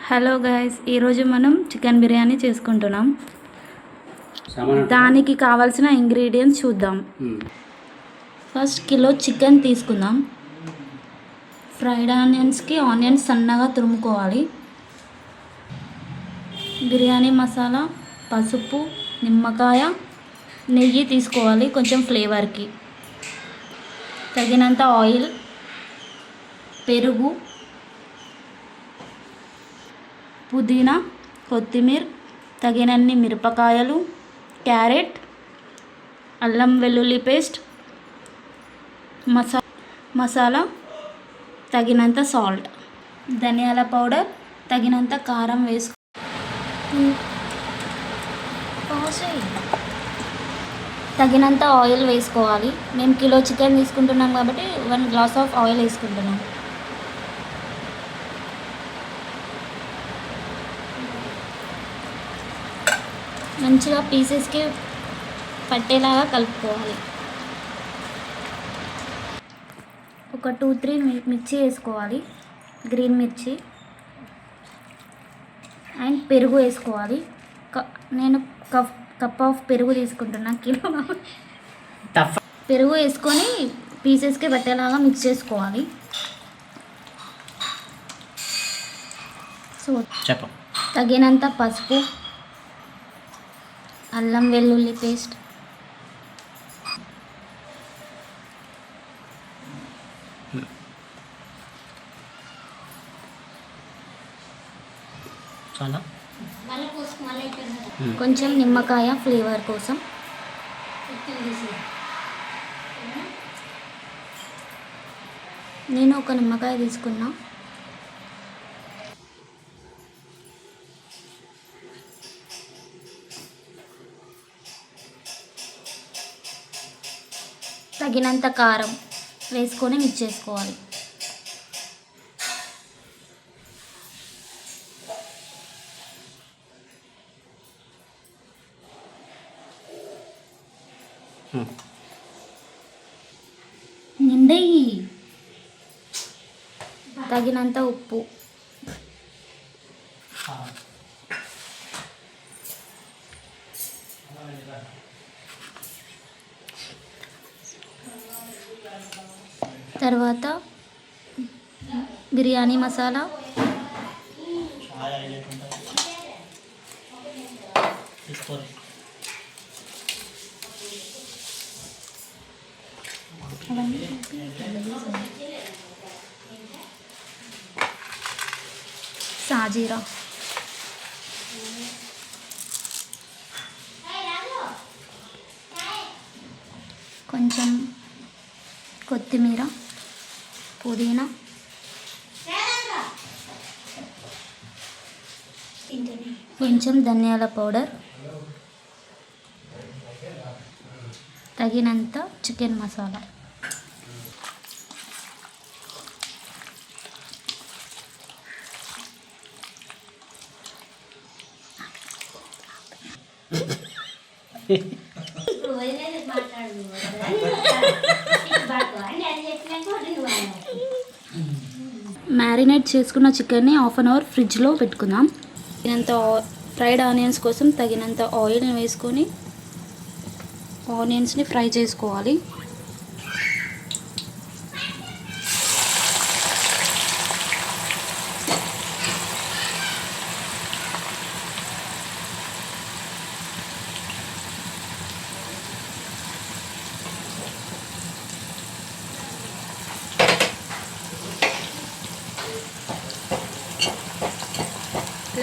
Hello guys, ఈరోజు మనం chicken biryani చేసుకుంటున్నాం. దానికి కావాల్సిన ఇంగ్రీడియంట్స్ చూద్దాం. ఫస్ట్ కిలో చికెన్ తీసుకుందాం. ఫ్రైడ్ ఆనియన్స్కి ఆనియన్స్ సన్నగా తురుముకోవాలి. బిర్యానీ మసాలా, పసుపు, నిమ్మకాయ, నెయ్యి తీసుకోవాలి కొంచెం ఫ్లేవర్కి. తగినంత ఆయిల్, పెరుగు, పుదీనా, కొత్తిమీర, తగినన్ని మిరపకాయలు, క్యారెట్, అల్లం వెల్లుల్లి పేస్ట్, మసాలా, తగినంత సాల్ట్, ధనియాల పౌడర్, తగినంత కారం తగినంత ఆయిల్ వేసుకోవాలి. మేము కిలో చికెన్ తీసుకుంటున్నాం కాబట్టి 1 గ్లాస్ ఆఫ్ ఆయిల్ వేసుకుంటున్నాం. మంచిగా పీసెస్కి పట్టేలాగా కలుపుకోవాలి. ఒక 2-3 మిర్చి వేసుకోవాలి, గ్రీన్ మిర్చి, అండ్ పెరుగు వేసుకోవాలి. నేను కప్ ఆఫ్ పెరుగు తీసుకుంటున్నా, కిలో పెరుగు వేసుకొని పీసెస్కి పట్టేలాగా మిక్స్ చేసుకోవాలి. సో తగినంత పసుపు, అల్లం వెల్లుల్లి పేస్ట్, కొంచెం నిమ్మకాయ ఫ్లేవర్ కోసం, నేను ఒక నిమ్మకాయ తీసుకున్నా. తగినంత కారం వేసుకొని మిక్స్ చేసుకోవాలి. నిండయి తగినంత ఉప్పు, తర్వాత బిర్యానీ మసాలా, సాజీరా, కొంచెం కొత్తిమీర, పుదీనా, కొంచెం ధనియాల పౌడర్, తగినంత చికెన్ మసాలా. మ్యారినేట్ చేసుకున్న చికెన్ని 1/2 అవర్ ఫ్రిడ్జ్లో పెట్టుకుందాం. తగినంత ఫ్రైడ్ ఆనియన్స్ కోసం తగినంత ఆయిల్ని వేసుకొని ఆనియన్స్ని ఫ్రై చేసుకోవాలి.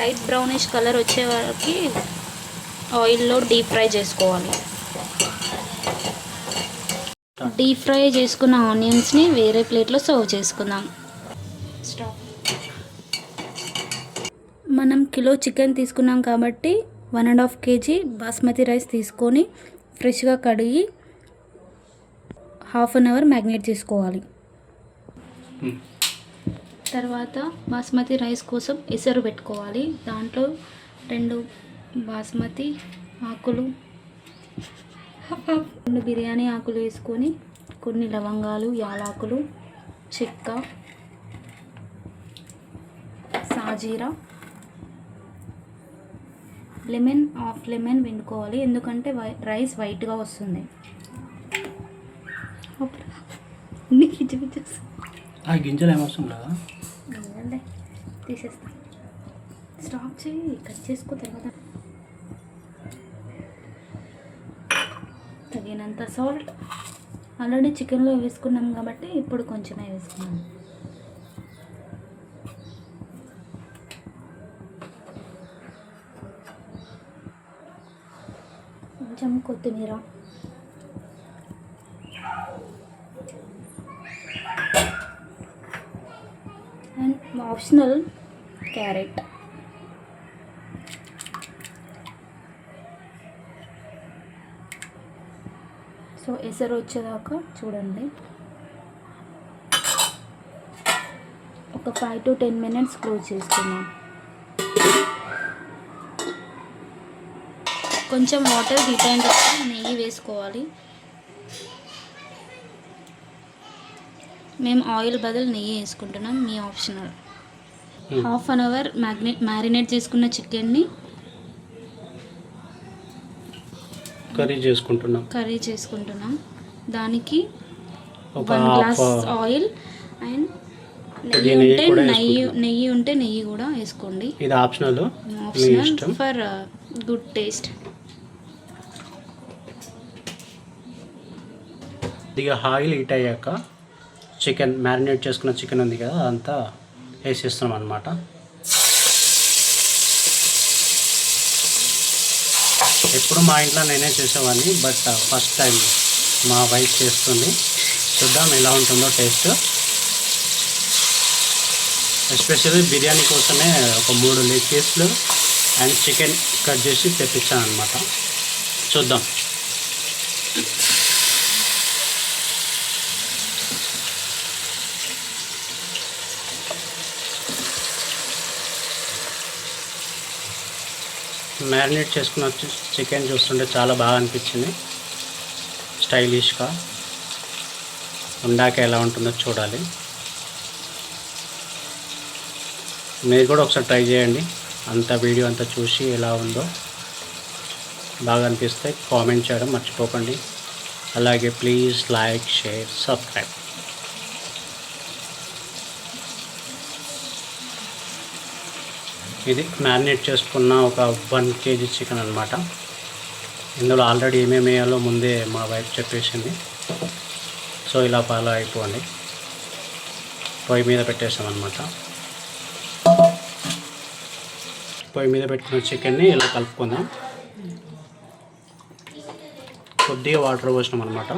లైట్ బ్రౌనిష్ కలర్ వచ్చే వరకు ఆయిల్లో డీప్ ఫ్రై చేసుకోవాలి. డీప్ ఫ్రై చేసుకున్న ఆనియన్స్ని వేరే ప్లేట్లో సర్వ్ చేసుకుందాం. మనం కిలో చికెన్ తీసుకున్నాం కాబట్టి 1.5 kg బాస్మతి రైస్ తీసుకొని ఫ్రెష్గా కడిగి 1/2 అవర్ మ్యాగ్నేట్ చేసుకోవాలి. తర్వాత బాస్మతి రైస్ కోసం ఎసరు పెట్టుకోవాలి. దాంట్లో 2 బాస్మతి ఆకులు, 2 బిర్యానీ ఆకులు వేసుకొని కొన్ని లవంగాలు, యాలకులు, చెక్క, సాజీరా, హాఫ్ లెమన్ పిండుకోవాలి, ఎందుకంటే రైస్ వైట్గా వస్తుంది. ఆ గింజలు ఏమవసరం లేదా? తీసేస్తా. స్టాప్ చేయి, కట్ చేసుకో. తర్వాత తగినంత సాల్ట్ ఆల్రెడీ చికెన్లో వేసుకున్నాం కాబట్టి ఇప్పుడు కొంచెమే వేసుకున్నాం. కొంచెం కొత్తిమీర, అండ్ ఆప్షనల్ క్యారెట్. సో ఎసరు వచ్చేదాకా చూడండి. ఒక 5 to 10 minutes క్లోజ్ చేసుకుందాం. కొంచెం వాటర్ హీట్ అయిన తర్వాత నెయ్యి వేసుకోవాలి. మేము ఆయిల్ బదులు నెయ్యి వేసుకుంటున్నాం, మీ optional. Half an hour marinate చేసుకున్న చికెన్ని కర్రీ చేసుకుంటున్నాం. దానికి 1 గ్లాస్ ఆయిల్ అండ్ నెయ్యి ఉంటే నెయ్యి కూడా వేసుకోండి. ఇది ఆప్షనల్ ఫర్ గుడ్ టేస్ట్. ఇక ఆయిల్ హీట్ అయ్యాక చికెన్ మ్యారినేట్ చేసుకున్న చికెన్ ఉంది కదా, అదంతా వేసేస్తున్నాం అన్నమాట. ఎప్పుడు మా ఇంట్లో నేనే చేసేవాడిని, బట్ ఫస్ట్ టైం మా వైఫ్ చేస్తుంది. చూద్దాం ఎలా ఉంటుందో టేస్ట్. ఎస్పెషల్లీ బిర్యానీ కోసమే ఒక 3 లెగ్ పీస్లు అండ్ చికెన్ కట్ చేసి తెప్పించాను అనమాట. చూద్దాం. మ్యారినేట్ చేసుకున్న చికెన్ చూస్తుంటే చాలా బాగా అనిపించింది, స్టైలిష్గా. ఉండాక ఎలా ఉంటుందో చూడాలి. మీరు కూడా ఒకసారి ట్రై చేయండి. అంత వీడియో అంతా చూసి ఎలా ఉందో బాగా అనిపిస్తే కామెంట్ చేయడం మర్చిపోకండి. అలాగే ప్లీజ్ లైక్, షేర్, సబ్స్క్రైబ్. ఇది మ్యారినేట్ చేసుకున్న ఒక 1 kg చికెన్ అనమాట. ఇందులో ఆల్రెడీ ఏమేమి వేయాలో ముందే మా వైఫ్ చెప్పేసింది. సో ఇలా ఫాలో అయిపోండి. పొయ్యి మీద పెట్టేసామన్నమాట. పొయ్యి మీద పెట్టుకున్న చికెన్ని ఇలా కలుపుకుందాం. కొద్దిగా వాటర్ పోసినాం అనమాట.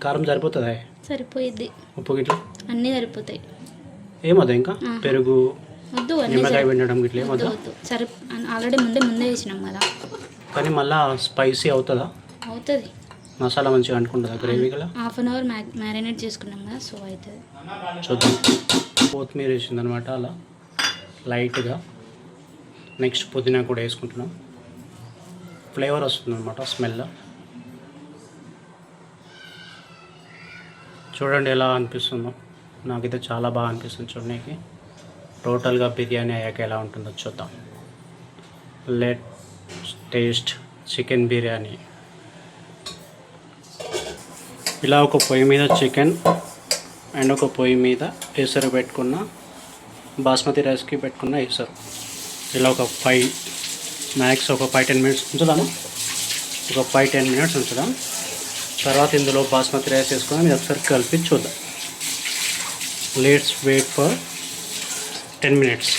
కారం సరిపోతుందా? సరిపోయిద్ది. ఉప్పు గిట్ల అన్నీ సరిపోతాయి. ఏమవుతుంది ఇంకా? పెరుగు, వద్దు, నిమ్మకాయ పిండడం గిట్ల ఏమవుతుంది? వద్దు, సరే. ఆల్రెడీ ముందే వేసినాం కదా. కానీ మళ్ళీ స్పైసీ అవుతుందా? అవుతుంది. మసాలా మంచిగా అంటుకుంటుందా గ్రేవీ గల? హాఫ్ అన్ అవర్ మ్యారినేట్ చేసుకున్నాం కదా, సో అవుతుంది. చూద్దాం. కొత్తిమీర వేసిందనమాట అలా లైట్గా. నెక్స్ట్ పుదీనా కూడా వేసుకుంటున్నాం. ఫ్లేవర్ వస్తుంది అనమాట, స్మెల్. చూడండి ఎలా అనిపిస్తుందో. నాకైతే చాలా బాగా అనిపిస్తుంది చూడడానికి. టోటల్గా బిర్యానీ అయ్యాక ఎలా ఉంటుందో చూద్దాం. Let taste chicken biryani. ఇలా ఒక పొయ్యి మీద చికెన్ అండ్ ఒక పొయ్యి మీద ఎసరు పెట్టుకున్న బాస్మతి రైస్కి పెట్టుకున్న ఎసరు. ఇలా ఒక 5-10 మినిట్స్ ఉంచుదాము. ఒక 5-10 మినిట్స్ ఉంచుదాం. తర్వాత ఇందులో బాస్మతి రైస్ వేసుకొని ఇది ఒకసారి కలిపి చూద్దాం. Let's wait for 10 minutes.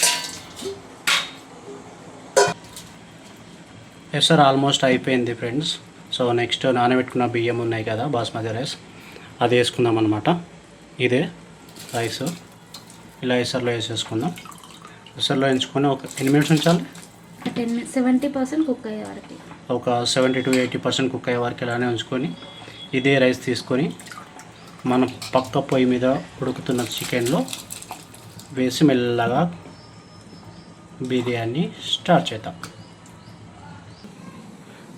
ఎసరు ఆల్మోస్ట్ అయిపోయింది ఫ్రెండ్స్. సో నెక్స్ట్ నానబెట్టుకున్న బియ్యం ఉన్నాయి కదా, బాస్మతి రైస్, అది వేసుకుందాం అనమాట. ఇదే రైస్ ఇలా ఎసర్లో వేసేసుకుందాం. ఎసర్లో వేయించుకొని ఒక 10 మినిట్స్ ఉంచాలి. 70% కుక్ అయ్యే వరకు, ఒక 70 to 80% కుక్ అయ్యే వరకు ఇలానే ఉంచుకొని ఇదే రైస్ తీసుకొని మనం పక్క పొయ్యి మీద ఉడుకుతున్న చికెన్లో వేసి మెల్లగా బిర్యానీ స్టార్ట్ చేద్దాం.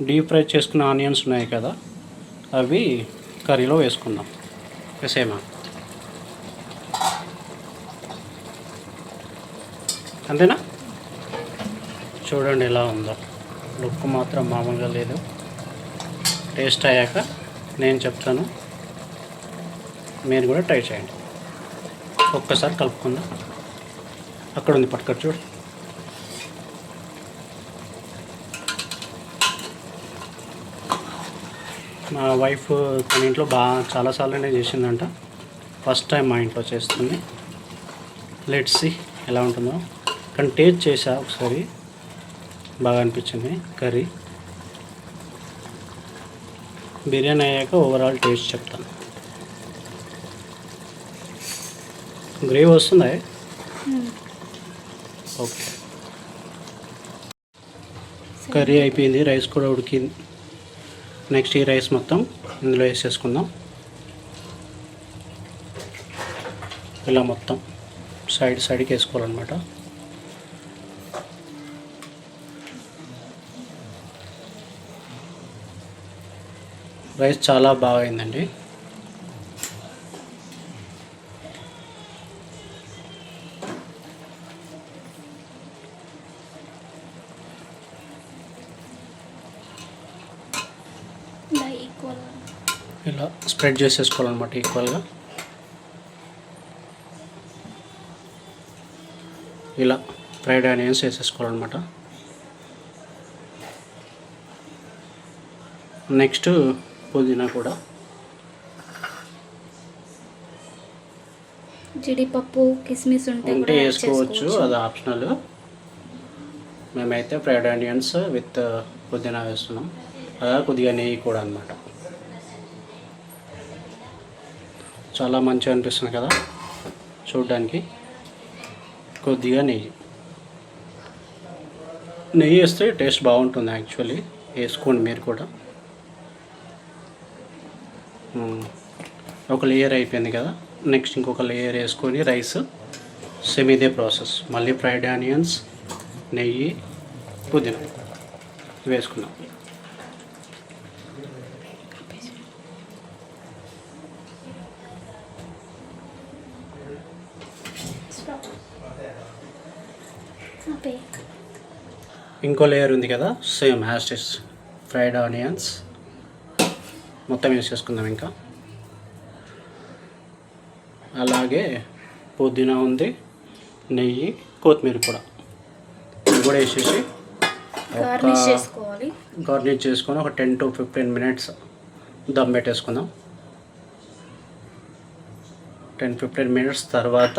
డీప్ ఫ్రై చేసుకున్న ఆనియన్స్ ఉన్నాయి కదా, అవి కర్రీలో వేసుకుందాం. వేసేమా అంతేనా? చూడండి ఎలా ఉందో, లుక్ మాత్రం మామూలుగా లేదు. టేస్ట్ అయ్యాక నేను చెప్తాను, మీరు కూడా ట్రై చేయండి. ఒక్కసారి కలుపుకుందాం. అక్కడ ఉంది పట్టుకొని చూడు. మా వైఫ్ తన ఇంట్లో చాలాసార్లునే చేసిందంట. ఫస్ట్ టైం మా ఇంట్లో చేస్తుంది. లెట్స్ సీ ఎలా ఉంటుందో. కానీ టేస్ట్ చేసా ఒకసారి, బాగా అనిపించింది కర్రీ. బిర్యానీ అయ్యాక ఓవరాల్ టేస్ట్ చెప్తాను. గ్రేవీ వస్తుందా? ఓకే. కర్రీ అయిపోయింది, రైస్ కూడా ఉడికింది. నెక్స్ట్ ఈ రైస్ మొత్తం ఇందులో వేసేసుకుందాం. ఇలా మొత్తం సైడ్కి వేసుకోవాలన్నమాట. రైస్ చాలా బాగా అయిందండి. ఇలా స్ప్రెడ్ చేసేసుకోవాలన్నమాట ఈక్వల్గా. ఇలా ఫ్రైడ్ ఆనియన్స్ వేసేసుకోవాలన్నమాట. నెక్స్ట్ పుదీనా కూడా, జీడిపప్పు కిస్మిస్ ఉంటే వేసుకోవచ్చు, అది ఆప్షనల్. మేమైతే ఫ్రైడ్ ఆనియన్స్ విత్ పుదీనా వేస్తున్నాం. అలా కొద్దిగా నెయ్యి కూడా అన్నమాట. చాలా మంచిగా అనిపిస్తుంది కదా చూడడానికి. కొద్దిగా నెయ్యి వేస్తే టేస్ట్ బాగుంటుంది. యాక్చువల్లీ వేసుకోండి మీరు కూడా. ఒక లేయర్ అయిపోయింది కదా, నెక్స్ట్ ఇంకొక లేయర్ వేసుకొని రైస్. సేమ్ ఇదే ప్రాసెస్. మళ్ళీ ఫ్రైడ్ ఆనియన్స్, నెయ్యి, పుదీనా వేసుకున్నాం. ఇంకో లేయర్ ఉంది కదా, same as it is fried onions మొత్తం వేసేసుకుందాం. ఇంకా అలాగే పుదీనా ఉంది, నెయ్యి, కొత్తిమీర కూడా వేసేసి గార్నిష్ చేసుకొని ఒక 10 to 15 minutes దమ్ పెట్టేసుకుందాం. 10-15 minutes తర్వాత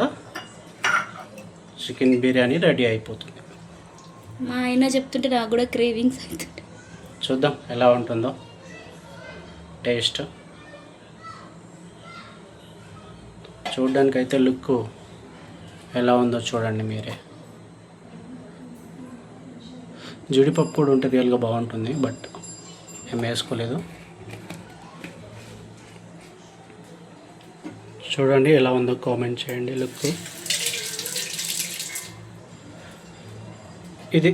చికెన్ బిర్యానీ రెడీ అయిపోతుంది. మా ఆయన చెప్తుంటే నాకు కూడా క్రేవింగ్స్ అవుతుంది. చూద్దాం ఎలా ఉంటుందో టేస్ట్. చూడ్డానికైతే లుక్ ఎలా ఉందో చూడండి మీరే. జీడిపప్పు కూడా ఉంటే రియల్గా బాగుంటుంది, బట్ ఏం వేసుకోలేదు. చూడండి ఎలా ఉందో కామెంట్ చేయండి లుక్. ఇది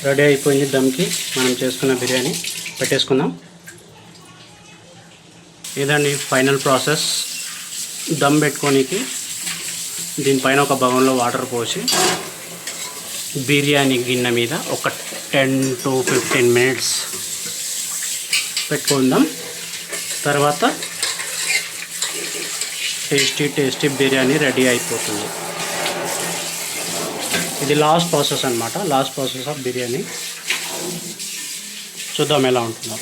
రెడీ అయిపోయింది. దమ్కి మనం చేసుకున్న బిర్యానీ పెట్టేసుకుందాం. ఇదండి ఫైనల్ ప్రాసెస్. దమ్ పెట్టుకోనికి దీనిపైన ఒక బగోన్లో వాటర్ పోసి బిర్యానీ గిన్నె మీద ఒక 10 to 15 minutes పెట్టుకుందాం. తర్వాత టేస్టీ బిర్యానీ రెడీ అయిపోతుంది. ఇది లాస్ట్ ప్రాసెస్ అన్నమాట, లాస్ట్ ప్రాసెస్ ఆఫ్ బిర్యానీ. చూద్దాం ఎలా ఉంటుందో.